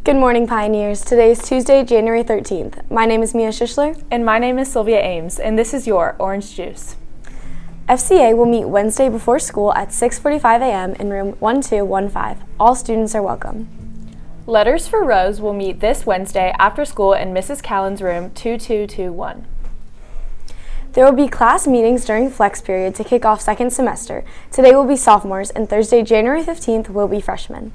Good morning, Pioneers. Today is Tuesday, January 13th. My name is Mia Schischler. And my name is Sylvia Ames, and this is your Orange Juice. FCA will meet Wednesday before school at 6:45 a.m. in room 1215. All students are welcome. Letters for Rose will meet this Wednesday after school in Mrs. Callan's room 2221. There will be class meetings during flex period to kick off second semester. Today will be sophomores, and Thursday, January 15th, will be freshmen.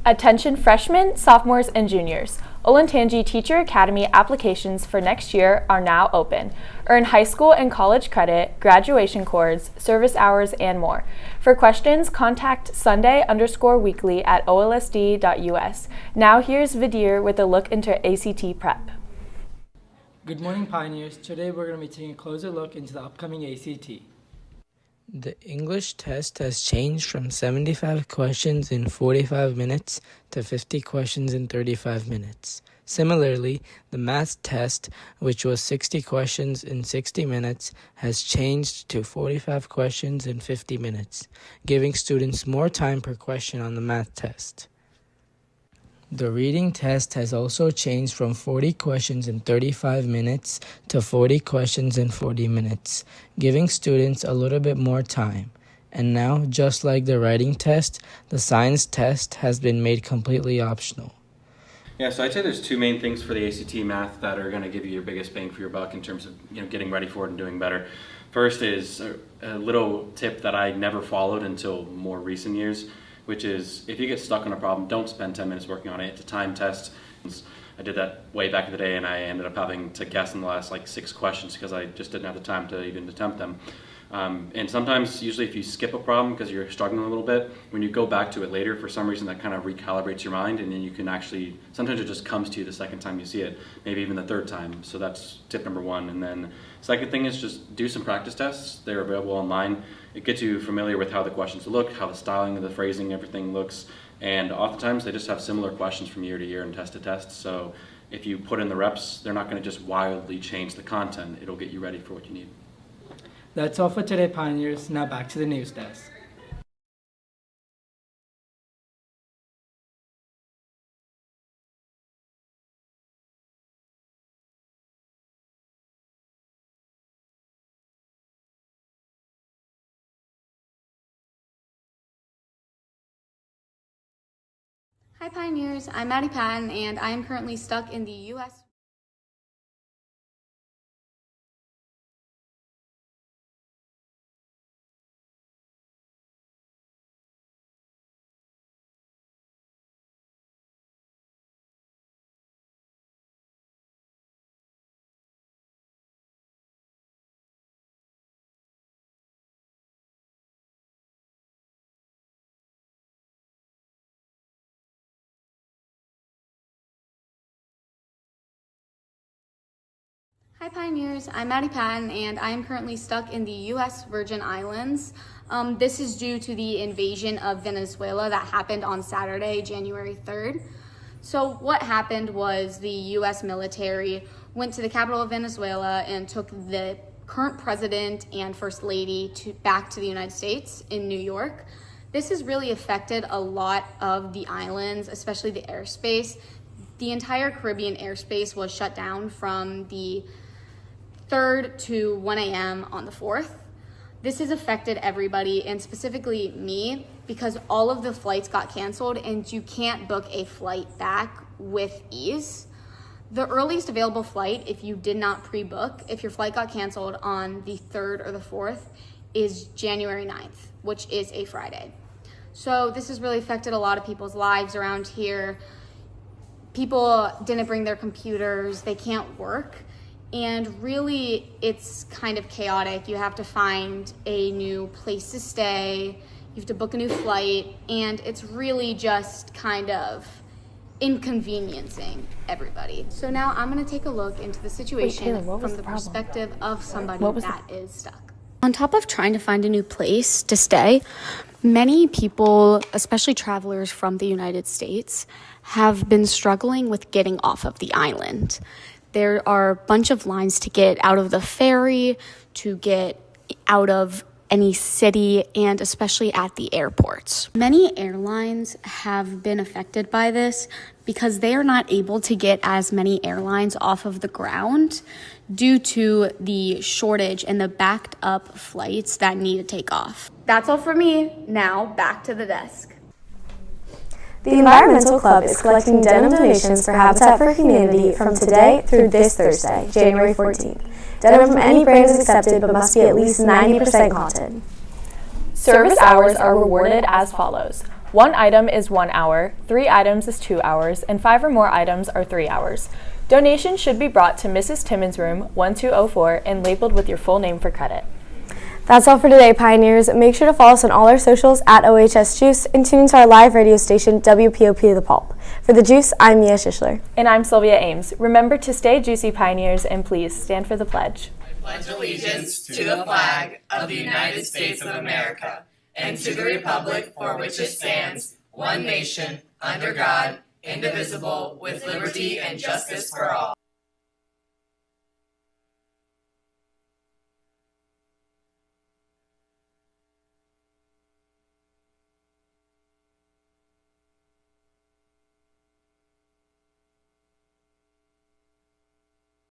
Attention freshmen, sophomores, and juniors. Olentangy Teacher Academy applications for next year are now open. Earn high school and college credit, graduation cords, service hours, and more. For questions, contact Sunday_weekly at olsd.us. Now here's Vidir with a look into ACT prep. Good morning, Pioneers. Today we're going to be taking a closer look into the upcoming ACT. The English test has changed from 75 questions in 45 minutes to 50 questions in 35 minutes. Similarly, the math test, which was 60 questions in 60 minutes, has changed to 45 questions in 50 minutes, giving students more time per question on the math test. The reading test has also changed from 40 questions in 35 minutes to 40 questions in 40 minutes, giving students a little bit more time. And now, just like the writing test, the science test has been made completely optional. Yeah, so I'd say there's two main things for the ACT math that are going to give you your biggest bang for your buck in terms of getting ready for it and doing better. First is a little tip that I never followed until more recent years, which is if you get stuck on a problem, don't spend 10 minutes working on it. It's a time test. I did that way back in the day, and I ended up having to guess in the last 6 questions because I just didn't have the time to even attempt them. And sometimes, usually if you skip a problem because you're struggling a little bit, when you go back to it later, for some reason that kind of recalibrates your mind, and then you can actually, sometimes it just comes to you the second time you see it, maybe even the third time. So that's tip number one. And then second thing is just do some practice tests. They're available online. It gets you familiar with how the questions look, how the styling of the phrasing, everything looks. And oftentimes they just have similar questions from year to year and test to test. So if you put in the reps, they're not going to just wildly change the content. It'll get you ready for what you need. That's all for today, Pioneers. Now back to the news desk. Hi Pioneers, I'm Maddie Patton and I am currently stuck in the U.S. Hi Pioneers, I'm Maddie Patton and I am currently stuck in the U.S. Virgin Islands. This is due to the invasion of Venezuela that happened on Saturday, January 3rd. So what happened was the U.S. military went to the capital of Venezuela and took the current president and first lady back to the United States in New York. This has really affected a lot of the islands, especially the airspace. The entire Caribbean airspace was shut down from the 3rd to 1 a.m. on the 4th. This has affected everybody, and specifically me, because all of the flights got canceled and you can't book a flight back with ease. The earliest available flight, if you did not pre-book, if your flight got canceled on the 3rd or the 4th, is January 9th, which is a Friday. So this has really affected a lot of people's lives around here. People didn't bring their computers, they can't work. And really, it's kind of chaotic. You have to find a new place to stay, you have to book a new flight, and it's really just kind of inconveniencing everybody. So now I'm going to take a look into the situation from the perspective of somebody that is stuck. On top of trying to find a new place to stay, many people, especially travelers from the United States, have been struggling with getting off of the island. There are a bunch of lines to get out of the ferry, to get out of any city and especially at the airports. Many airlines have been affected by this because they are not able to get as many airlines off of the ground due to the shortage and the backed up flights that need to take off. That's all for me. Now back to the desk. The Environmental Club is collecting denim donations for Habitat for Humanity from today through this Thursday, January 14th. Denim from any brand is accepted but must be at least 90% cotton. Service hours are rewarded as follows. 1 item is 1 hour, 3 items is 2 hours, and 5 or more items are 3 hours. Donations should be brought to Mrs. Timmons' room 1204 and labeled with your full name for credit. That's all for today, Pioneers. Make sure to follow us on all our socials at OHS Juice and tune into our live radio station, WPOP The Pulp. For The Juice, I'm Mia Schischler. And I'm Sylvia Ames. Remember to stay juicy, Pioneers, and please stand for the pledge. I pledge allegiance to the flag of the United States of America and to the republic for which it stands, one nation, under God, indivisible, with liberty and justice for all.